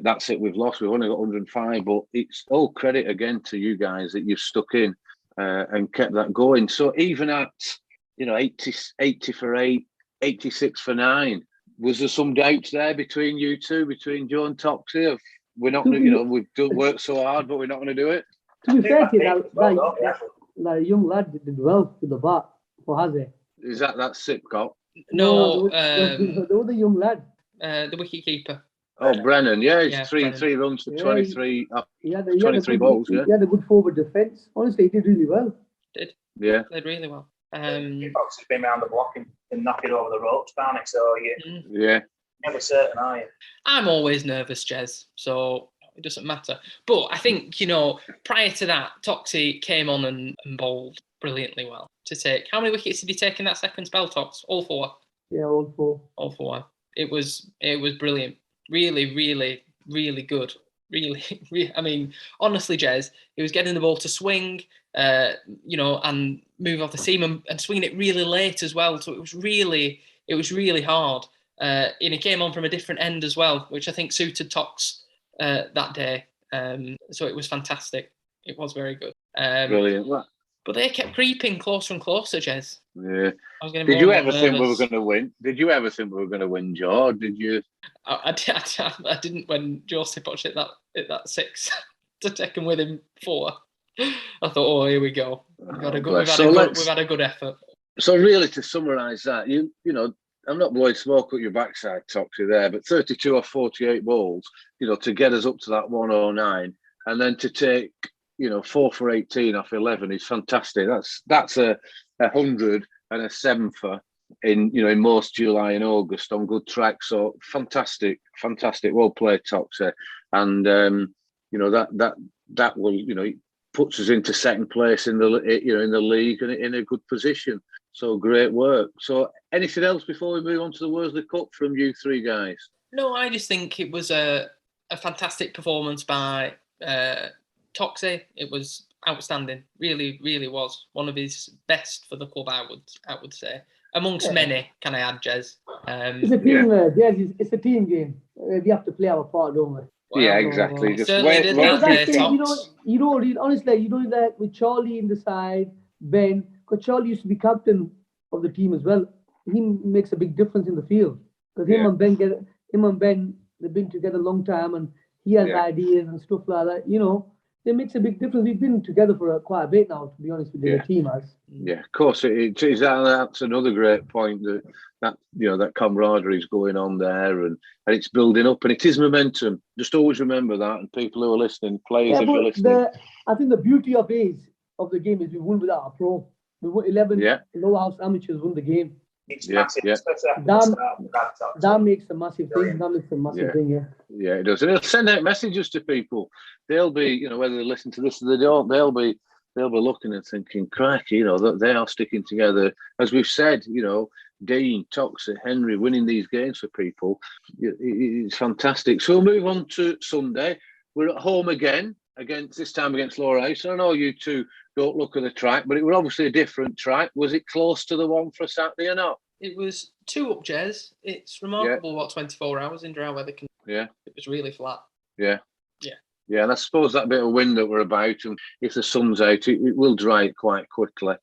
Speaker 2: That's it. We've lost. We've only got 105, but it's all credit again to you guys that you've stuck in and kept that going. So even at 80 for 8, 86 for 9. Was there some doubts there between you two, between Joe and Toxy? Of we're not going to, we've worked so hard, but we're not going to do it?
Speaker 4: To be fair to you, that young lad did well with the bat for Haze.
Speaker 2: Is that Sipcott?
Speaker 3: No,
Speaker 4: the other young lad.
Speaker 3: The wicket keeper.
Speaker 2: Oh, Brennan, he's three runs for 23, 23 balls.
Speaker 4: He had a good forward defence. Honestly, he did really well.
Speaker 3: Played really well.
Speaker 5: Fox has been around the block and knock it over the ropes, can't it? So never certain, are you?
Speaker 3: I'm always nervous, Jez. So it doesn't matter. But I think, prior to that, Toxy came on and bowled brilliantly well to take. How many wickets did he take in that second spell, Tox? All 4?
Speaker 4: Yeah, all 4.
Speaker 3: All 4. It was brilliant. Really, really, really good. Really, I mean, honestly, Jez, he was getting the ball to swing, and move off the seam and swinging it really late as well. So it was really hard. And he came on from a different end as well, which I think suited Tox that day. So it was fantastic. It was very good.
Speaker 2: Brilliant.
Speaker 3: But they kept creeping closer and closer, Jez.
Speaker 2: Yeah. Did you ever think we were going to win? Did you ever think we were going to win, Joe? Or did you?
Speaker 3: I didn't when Joseph watched it that 6 to take him with him 4. I thought, oh, here we go. We've had a good effort.
Speaker 2: So really, to summarise that, you know, I'm not blowing smoke at your backside, Toxy, there, but 32 or 48 balls, to get us up to that 109, and then to take, 4 for 18 off 11 is fantastic. That's a 100 and a 7-fer in most July and August on good track. So fantastic. Well played, Toxy. And that will puts us into second place in the league and in a good position. So great work. So anything else before we move on to the Worsley Cup from you 3 guys?
Speaker 3: No, I just think it was a fantastic performance by Toxy. It was outstanding. Really, really was one of his best for the club. I would say amongst many. Can I add, Jez?
Speaker 4: It's a team, Jez. It's a team game. We have to play our part, don't we?
Speaker 2: Well, yeah, exactly. Just
Speaker 3: wait.
Speaker 4: Honestly, that with Charlie in the side, Ben, because Charlie used to be captain of the team as well. He makes a big difference in the field because him and Ben, they've been together a long time, and he has ideas and stuff like that. It makes a big difference. We've been together for quite a bit now, to be honest with you, the team has.
Speaker 2: Yeah, of course it is. That's another great point that camaraderie is going on there, and it's building up, and it is momentum. Just always remember that, and people who are listening, players if you're listening.
Speaker 4: I think the beauty of the game is we won without a pro. We won 11 Lowerhouse amateurs won the game.
Speaker 5: It's massive, especially after
Speaker 4: that makes a massive thing. That makes a massive thing,
Speaker 2: Yeah, it does. And it'll send out messages to people. They'll be, whether they listen to this or they don't, they'll be looking and thinking, crikey, that they are sticking together. As we've said, Dean, Toxy, Henry winning these games for people, it's fantastic. So we'll move on to Sunday. We're at home again, this time against Lowerhouse. I know you two don't look at the track, but it was obviously a different track. Was it close to the one for Saturday or not?
Speaker 3: It was 2 up, Jez. It's remarkable what 24 hours in dry weather can do.
Speaker 2: Yeah.
Speaker 3: It was really flat.
Speaker 2: Yeah. Yeah, and I suppose that bit of wind that we're about, and if the sun's out, it will dry it quite quickly.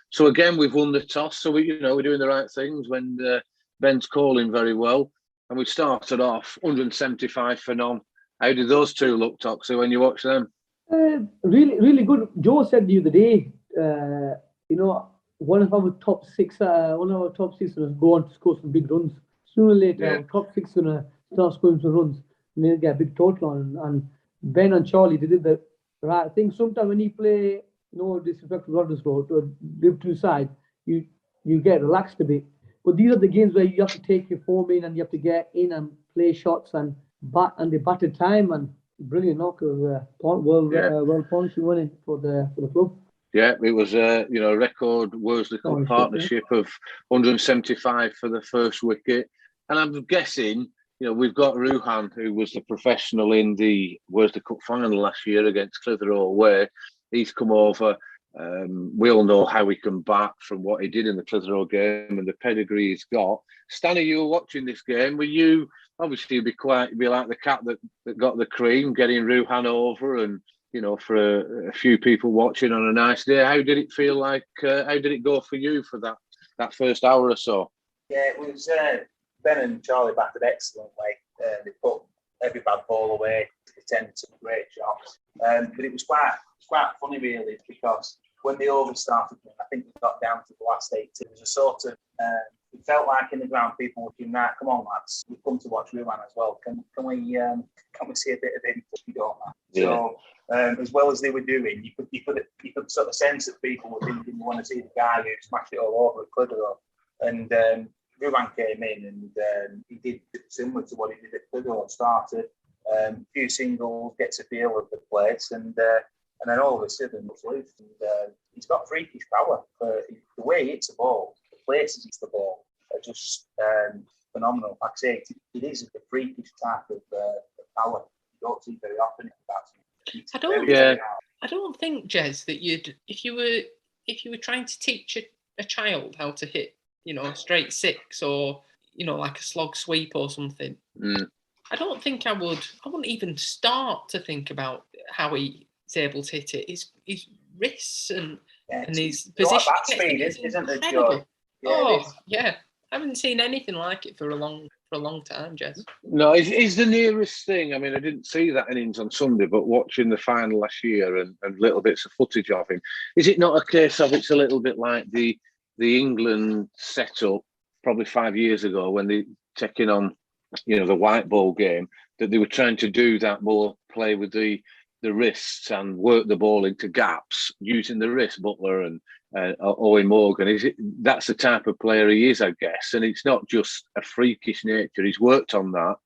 Speaker 2: So again, we've won the toss, so we're doing the right things when Ben's calling very well, and we started off 175 for none. How did those 2 look, Toxy, when you watched them?
Speaker 4: Really, really good. Joe said the other day, one of our top 6 will go on to score some big runs. Sooner or later, our top 6 are going to start scoring some runs, and they'll get a big total on. And Ben and Charlie, they did the right thing. Sometimes when you play, no disrespect to Rawtenstall, to live to the side, you get relaxed a bit. But these are the games where you have to take your form in and you have to get in and play shots and they batted time, and brilliant knock of world points winning for the club.
Speaker 2: Yeah, it was a record Worsley Cup partnership of 175 for the first wicket, and I'm guessing we've got Ruhan, who was the professional in the Worsley Cup final last year against Clitheroe away. He's come over. We all know how he can bat from what he did in the Clitheroe game and the pedigree he's got. Stanley, you were watching this game. Were you obviously be like the cat that got the cream, getting Ruhan over, and for a few people watching on a nice day? How did it feel like? How did it go for you for that first hour or so?
Speaker 5: Yeah, it was. Ben and Charlie batted excellently. They put every bad ball away. They tended to great shots. But it was quite funny really, because when the over started, I think we got down to the last 8. It was a sort of. It felt like in the ground people were thinking, "Right, come on lads, we've come to watch Ruhan as well. Can we see a bit of him if you don't mind?" Yeah. So as well as they were doing, you could sort of sense that people were thinking they want to see the guy who smashed it all over at Clitheroe. And Ruhan came in and he did similar to what he did at Clitheroe. Started A few singles, gets a feel of the place, and then all of a sudden it's loose. And he's got freakish power. The way he hits the ball, the places he hits the ball are just phenomenal. Like I say, it is a freakish type of power. You don't see very often.
Speaker 3: I don't think, Jez, that if you were trying to teach a child how to hit, straight six or, like a slog sweep or something. I don't think I wouldn't even start to think about how he's able to hit it. His wrists and his position.
Speaker 5: That speed, isn't it,
Speaker 3: Joe? Yeah. I haven't seen anything like it for a long time, Jez.
Speaker 2: No, it's the nearest thing. I mean, I didn't see that innings on Sunday, but watching the final last year and little bits of footage of him, is it not a case of it's a little bit like the England setup probably 5 years ago when they taking on, the white ball game, that they were trying to do that more, play with the wrists and work the ball into gaps using the wrist, Butler and Owen Morgan. That's the type of player he is, I guess, and it's not just a freakish nature. He's worked on that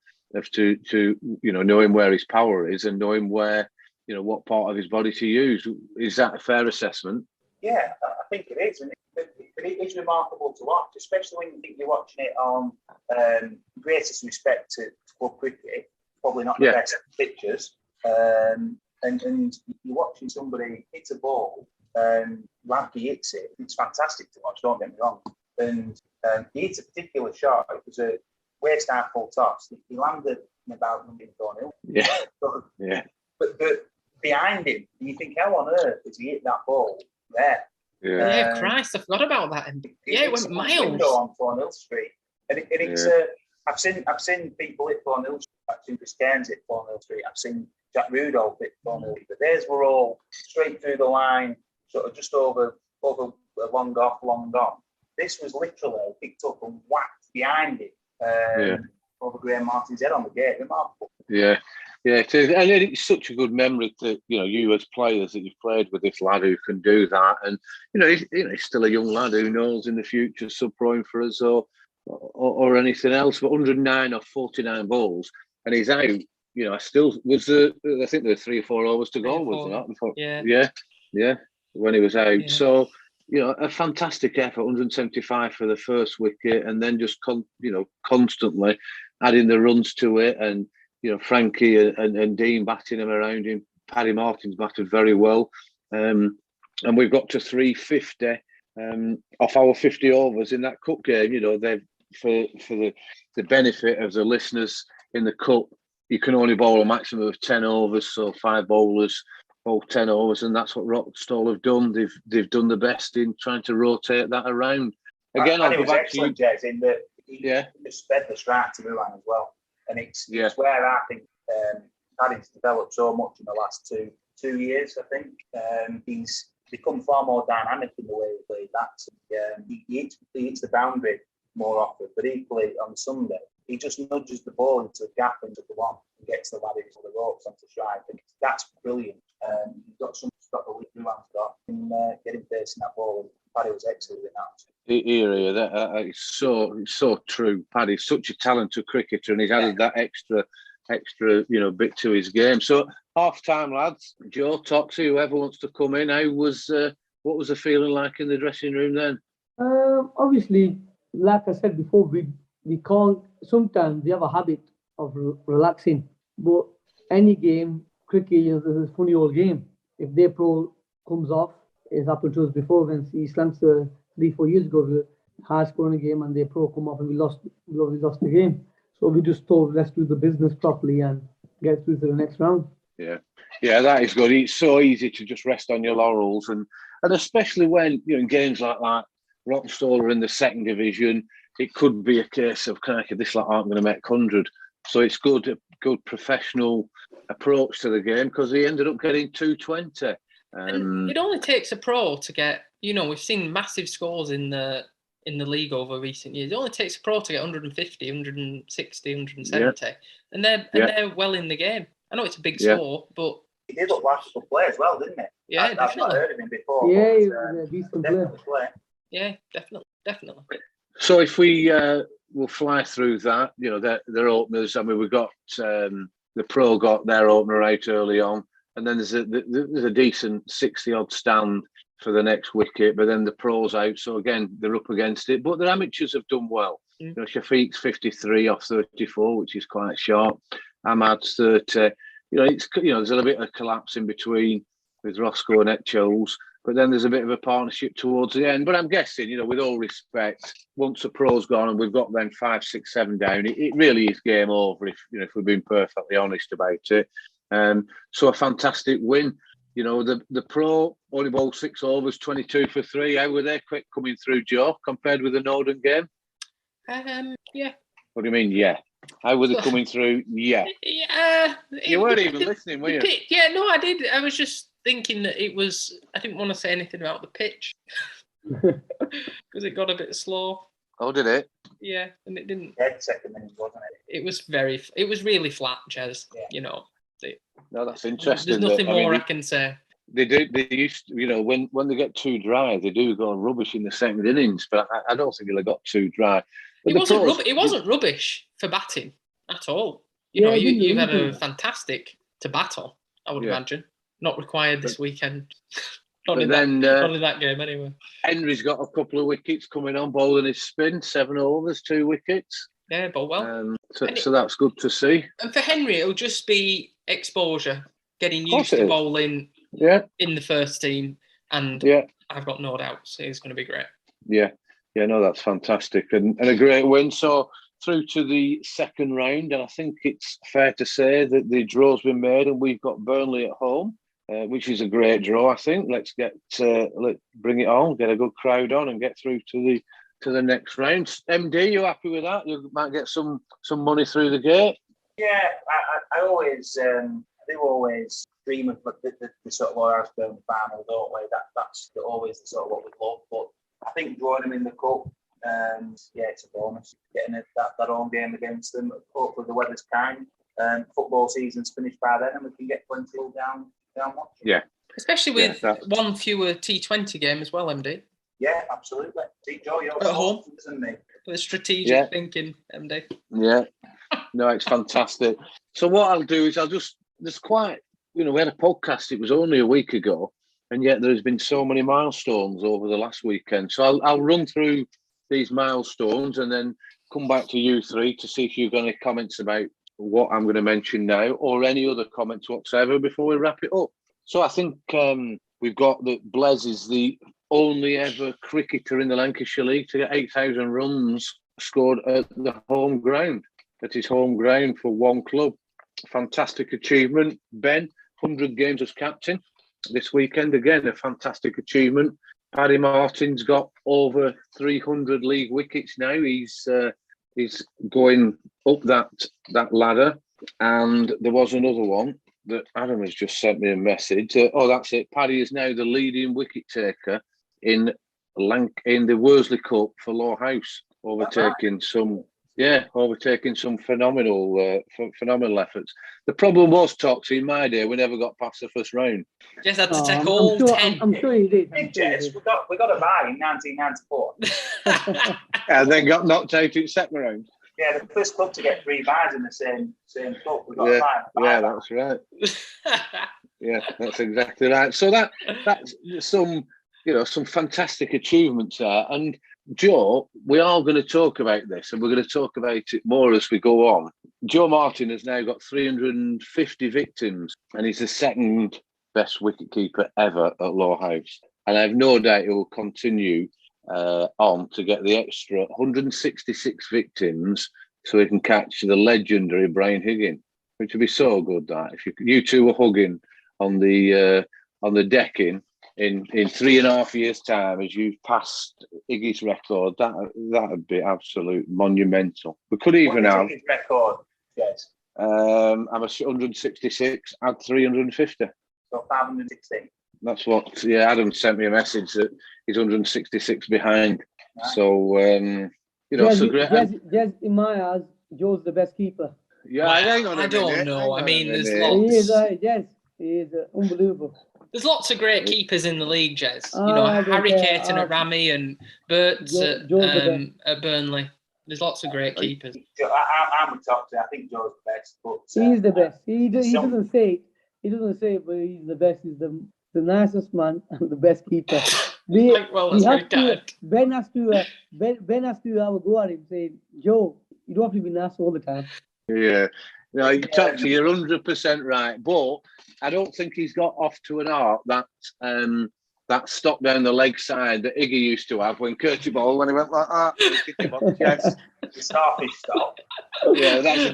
Speaker 2: to knowing where his power is and knowing where, what part of his body to use. Is that a fair assessment?
Speaker 5: Yeah, I think it is, and it is remarkable to watch, especially when you think you're watching it on greatest respect to club cricket, probably not the best pictures, and you're watching somebody hit a ball like he hits it. It's fantastic to watch, don't get me wrong. And he hits a particular shot. It was a waist-high full toss. He landed in about 104 nil.
Speaker 2: Yeah.
Speaker 5: But behind him, you think, how on earth has he hit that ball there?
Speaker 3: Yeah, Christ, I forgot about that. It went miles.
Speaker 5: On 4-0 Street. And it's I've seen people hit 4-0 Street. I've seen Chris Cairns hit 4-0 Street. I've seen Jack Rudolph hit 4-0. But theirs were all straight through the line, sort of just over long off. This was literally picked up and whacked behind it over Graham Martin's head on the gate. Remarkable.
Speaker 2: Yeah, it is. And it's such a good memory to, you as players that you've played with this lad who can do that. And, he's still a young lad who knows in the future sub-proing for us or anything else. But 109 or 49 balls and he's out. I still was I think there were 3 or 4 overs to go, wasn't it? Yeah. When he was out. Yeah. So, a fantastic effort, 175 for the first wicket, and then just constantly adding the runs to it, and Frankie and Dean batting him around him. Paddy Martin's batted very well, and we've got to 350 off our 50 overs in that cup game. They've for the benefit of the listeners in the cup, you can only bowl a maximum of 10 overs, so 5 bowlers bowl 10 overs, and that's what Rawtenstall have done. They've done the best in trying to rotate that around. Again,
Speaker 5: and it was excellent, Jez, in that he sped the strike to Mulan as well, and it's where I think Paddy's developed so much in the last two years. I think he's become far more dynamic in the way he played that. He hits the boundary more often, but equally on Sunday he just nudges the ball into the gap into the one and gets the lad into the ropes onto strike. And that's brilliant. You've got some got the lead Mulan's got and getting facing that ball. Paddy was excellent in that.
Speaker 2: It's so true. Paddy's such a talented cricketer, and he's added that extra bit to his game. So half time, lads. Joe, Toxy, whoever wants to come in. What was the feeling like in the dressing room then?
Speaker 4: Obviously, like I said before, we can't. Sometimes we have a habit of relaxing, but any game, cricket is a funny old game. If their pro comes off, it's happened to us before when East Lancaster 3-4 years ago, we high scoring game and their pro come off and we lost the game. So we just thought, let's do the business properly and get through to the next round.
Speaker 2: Yeah, that is good. It's so easy to just rest on your laurels, and especially when in games like that, Rawtenstall are in the second division. It could be a case of this lot aren't going to make 100. So it's a good professional approach to the game because he ended up getting 220.
Speaker 3: And it only takes a pro to get. We've seen massive scores in the league over recent years. It only takes a pro to get 150, 160, 170, and they're well in the game. I know it's a big score, but
Speaker 5: he did look like a good player as well, didn't he?
Speaker 3: Yeah, definitely.
Speaker 5: I've heard of him before.
Speaker 4: Yeah, he was a decent player.
Speaker 3: Yeah, definitely.
Speaker 2: So if we will fly through that, their openers. I mean, we've got the Pro got their opener out early on, and then there's a decent 60-odd stand for the next wicket, but then the Pro's out, so again they're up against it. But the amateurs have done well. You know, Shafiq's 53 off 34, which is quite sharp. Ahmad's 30. There's a little bit of collapse in between with Roscoe and Etchells, but then there's a bit of a partnership towards the end. But I'm guessing, with all respect, once the Pro's gone and we've got them 5, 6, 7 down, it really is game over if we're being perfectly honest about it. So a fantastic win. The Pro only bowled 6 overs, 22 for 3. How were they quick coming through, Joe, compared with the Norden game?
Speaker 3: Yeah.
Speaker 2: What do you mean, yeah? How were they coming through? Yeah.
Speaker 3: Yeah.
Speaker 2: You weren't even listening, were you?
Speaker 3: Yeah, no, I did. I was just thinking that I didn't want to say anything about the pitch because it got a bit slow.
Speaker 2: Oh, did it?
Speaker 3: Yeah, and it didn't.
Speaker 5: Dead second minute, wasn't it?
Speaker 3: It was really flat, Jez.
Speaker 5: Yeah.
Speaker 2: No, that's interesting.
Speaker 3: There's nothing more I can say.
Speaker 2: They do. They used to, when they get too dry, they do go rubbish in the second innings. But I don't think they'll got too dry. But
Speaker 3: it wasn't rubbish for batting at all. You've had a fantastic to bat on, I would imagine. Not required this weekend. Not in that game anyway.
Speaker 2: Henry's got a couple of wickets coming on, bowling his spin, 7 overs, 2 wickets.
Speaker 3: Yeah, but well.
Speaker 2: So that's good to see.
Speaker 3: And for Henry, it'll just be exposure, getting used to bowling in the first team. And I've got no doubts he's going to be great.
Speaker 2: Yeah, no, that's fantastic. And a great win. So through to the second round, and I think it's fair to say that the draw's been made and we've got Burnley at home, which is a great draw, I think. Let's bring it on, get a good crowd on and get through to the next round. MD, you happy with that? You might get some money through the gate.
Speaker 5: Yeah, I always do always dream of the sort of Lowerhouse Burnley final, don't we? That's always the sort of what we love. But I think drawing them in the cup, it's a bonus. Getting that home game against them. Hopefully the weather's kind. Football season's finished by then, and we can get plenty down watching.
Speaker 2: Yeah,
Speaker 3: especially with one fewer T20 game as well, MD.
Speaker 5: Yeah, absolutely. See, Joe, you're
Speaker 3: at home,
Speaker 5: isn't me?
Speaker 3: The strategic thinking, MD.
Speaker 2: Yeah, no, it's fantastic. So what I'll do is there's quite, we had a podcast, it was only a week ago, and yet there's been so many milestones over the last weekend. So I'll run through these milestones and then come back to you three to see if you've got any comments about what I'm going to mention now or any other comments whatsoever before we wrap it up. So I think we've got that Blaise is the only ever cricketer in the Lancashire League to get 8,000 runs scored at the home ground. At his home ground for one club. Fantastic achievement. Ben, 100 games as captain this weekend. Again, a fantastic achievement. Paddy Martin's got over 300 league wickets now. He's going up that ladder. And there was another one that Adam has just sent me a message. That's it. Paddy is now the leading wicket taker in the Worsley Cup for Lowerhouse, overtaking some phenomenal efforts. The problem was, Toxy, in my day, we never got past the first round.
Speaker 3: Just had to take all 10.
Speaker 4: I'm sure you did.
Speaker 5: Hey, Jez, we got a bye in 1994.
Speaker 2: And then got knocked out in second round.
Speaker 5: Yeah, the first club to get 3 byes in the same cup. We got a bye.
Speaker 2: Yeah, that's right. Yeah, that's exactly right. So that's some fantastic achievements there. And Joe, we are going to talk about this, and we're going to talk about it more as we go on. Joe Martin has now got 350 victims, and he's the second best wicketkeeper ever at Lowerhouse. And I have no doubt he will continue on to get the extra 166 victims, so he can catch the legendary Brian Higgin, which would be so good. That if you two were hugging on the decking. In 3.5 years' time, as you've passed Iggy's record, that would be absolute monumental. We could even have
Speaker 5: Iggy's record, yes.
Speaker 2: I'm 166, add 350.
Speaker 5: So 516.
Speaker 2: That's what. Yeah, Adam sent me a message that he's 166 behind. Right. So so great.
Speaker 4: Jez, in my eyes, Joe's the best keeper.
Speaker 2: Yeah,
Speaker 3: I don't know. I mean, there's lots.
Speaker 4: He is, Jez. He is unbelievable.
Speaker 3: There's lots of great keepers in the league, Jez. Harry Caton at Rammy and Bert at Burnley. There's lots of great keepers.
Speaker 5: I'm with Toxy. I think Joe's the best. But
Speaker 4: he's the best. He doesn't say it, but he's the best. He's the nicest man and the best keeper. Ben has to have a go at him saying, Joe, you don't have to be nice all the time.
Speaker 2: Yeah. No, Toxy, you're 100% right. But I don't think he's got off to an art that stop down the leg side that Iggy used to have when Curty Ball, when he went like that, kicked him off the chest.
Speaker 5: The starfish stop.
Speaker 2: Yeah, that's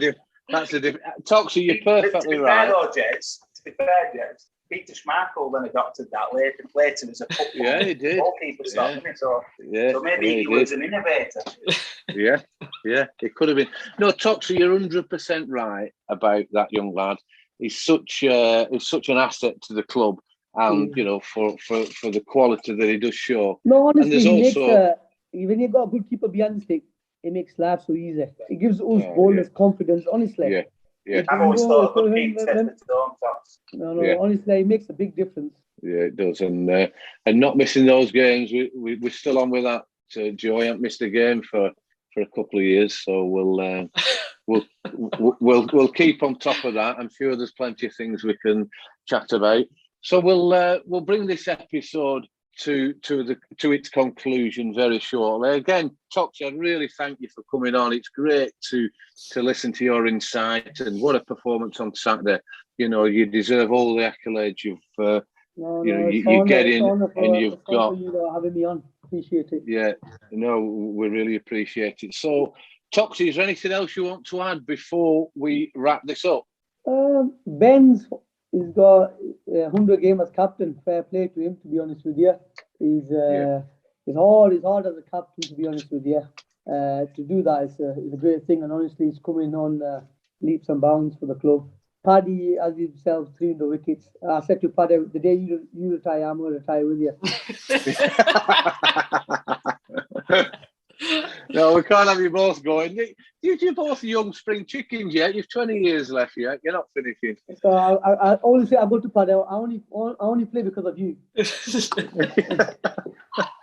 Speaker 2: a different. Toxy, you're perfectly right.
Speaker 5: To be fair, Jez, Peter Schmeichel then adopted that later as a football.
Speaker 2: Yeah, he did.
Speaker 5: Goalkeeper stop, didn't it? So maybe he was an innovator.
Speaker 2: Yeah, it could have been. No, Toxy, you're 100% right about that young lad. He's such an asset to the club, and for the quality that he does show.
Speaker 4: No, honestly, when you got a good keeper behind the stick, it makes life so easy. It gives us bowlers confidence, honestly.
Speaker 2: Yeah.
Speaker 5: I've always thought a good keeper sets the tone, Tox.
Speaker 4: No, honestly, it makes a big difference.
Speaker 2: Yeah, it does, and not missing those games. We're still on with that. Joe, I haven't missed a game for a couple of years, so we'll keep on top of that. I'm sure there's plenty of things we can chat about. So we'll bring this episode to its conclusion very shortly. Again, Toxy, I really thank you for coming on. It's great to listen to your insight, and what a performance on Saturday. You deserve all the accolades you get in, and you've got.
Speaker 4: For you having me on. Appreciate it.
Speaker 2: Yeah, no, we really appreciate it. So, Toxy, is there anything else you want to add before we wrap this up?
Speaker 4: Ben's he's got 100 game as captain. Fair play to him, to be honest with you. It's hard as a captain, to be honest with you. To do that is a great thing, and honestly, he's coming on leaps and bounds for the club. Paddy has himself 300 wickets. I said to Paddy, the day you retire, I'm going to retire with you.
Speaker 2: No, we can't have you both going. You're both young spring chickens yet. You've 20 years left yet. You're not finishing. So
Speaker 4: I always say I go to Paddy. I only play because of you. If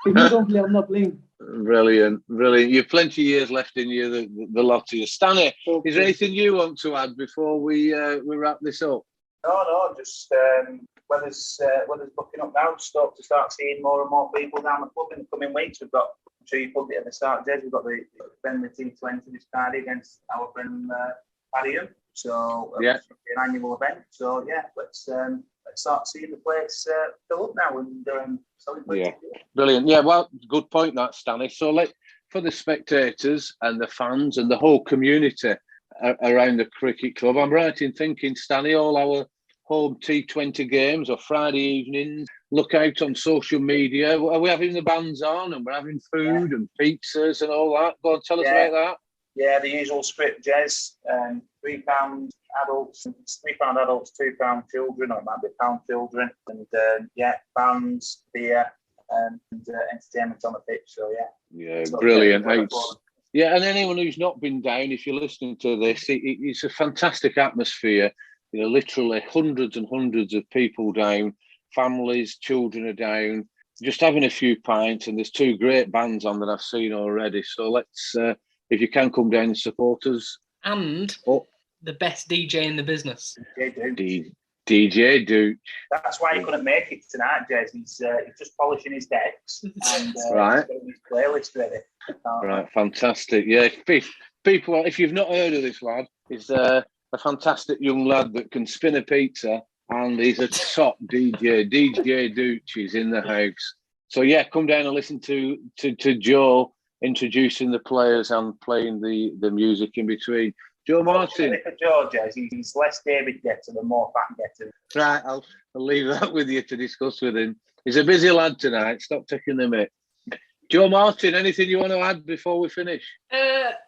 Speaker 4: you don't play, I'm not playing.
Speaker 2: Brilliant. You've plenty of years left in you, the lot of you. Stanley, is there anything you want to add before we wrap this up?
Speaker 5: No, just weather's looking up now. To start seeing more and more people down the club in the coming weeks. I'm sure you put it at the start, Jez. We've got the friendly T20 this Friday against our friend Paddy. So it's an annual event. So let's start seeing the place fill up now and celebrate. Yeah,
Speaker 2: brilliant. Yeah, well, good point that, Stanley. So for the spectators and the fans and the whole community around the cricket club, I'm right in thinking, Stanley, all our home T20 games or Friday evenings, look out on social media. Are we having the bands on and we're having food and pizzas and all that? Go on, tell us about that. Yeah,
Speaker 5: the usual script, Jez. £3 adults, £2 children, or it might be £1 children, and bands, beer, and entertainment on the pitch. So
Speaker 2: brilliant. And anyone who's not been down, if you're listening to this, it's a fantastic atmosphere. Literally hundreds and hundreds of people down, families, children are down, just having a few pints, and there's two great bands on that I've seen already. So let's, if you can, come down and support us.
Speaker 3: And the best DJ in the business.
Speaker 2: DJ Dooch.
Speaker 5: That's why he couldn't make it tonight, Jez. He's just polishing his decks and
Speaker 2: right.
Speaker 5: Getting his playlist ready.
Speaker 2: Right, fantastic. Yeah, people, if you've not heard of this lad, he's a fantastic young lad that can spin a pizza, and he's a top DJ. DJ Dooch is in the house. So come down and listen to Joe introducing the players and playing the music in between. Joe Martin.
Speaker 5: For Joe, Jez, he's less David Guetta and more Fat Guetta.
Speaker 2: Right, I'll leave that with you to discuss with him. He's a busy lad tonight. Stop taking the mick. Joe Martin, anything you want to add before we finish?
Speaker 3: But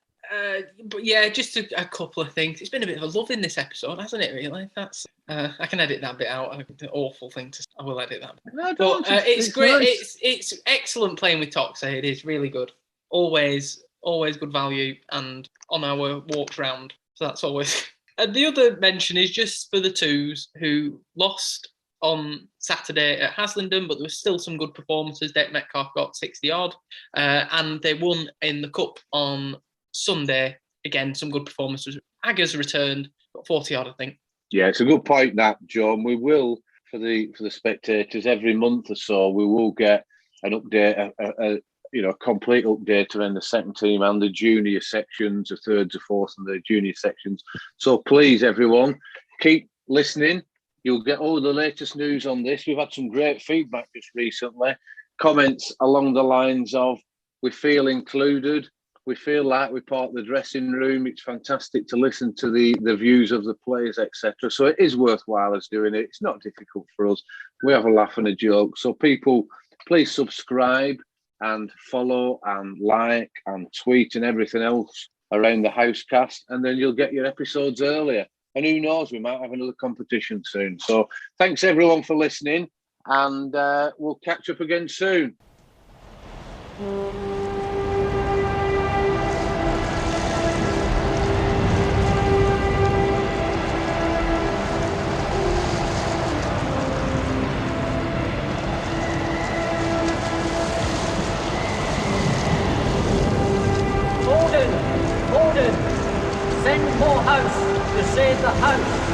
Speaker 3: just a couple of things. It's been a bit of a love in this episode, hasn't it? Really, that's I can edit that bit out. An awful thing to say. I will edit that.
Speaker 2: No,
Speaker 3: but it's great. Nice. It's excellent playing with Toxy. It is really good. Always good value, and on our walks round. So that's always. And the other mention is just for the twos who lost on Saturday at Haslingden, but there was still some good performances. Dave Metcalf got 60 odd, and they won in the cup on Sunday, again, some good performances. Agger's returned, got 40 odd, I think.
Speaker 2: Yeah, it's a good point, that, John. We will, for the spectators, every month or so, we will get an update, a complete update around the second team and the junior sections, the thirds, the fourths, and the junior sections. So please, everyone, keep listening. You'll get all the latest news on this. We've had some great feedback just recently. Comments along the lines of, we feel included. We feel like we're part of the dressing room. It's fantastic to listen to the views of the players, etc. So it is worthwhile us doing it. It's not difficult for us. We have a laugh and a joke. So people, please subscribe and follow and like and tweet and everything else around the Housecast, and then you'll get your episodes earlier. And who knows, we might have another competition soon. So thanks everyone for listening, and we'll catch up again soon.
Speaker 6: Gordon, send more house to save the house.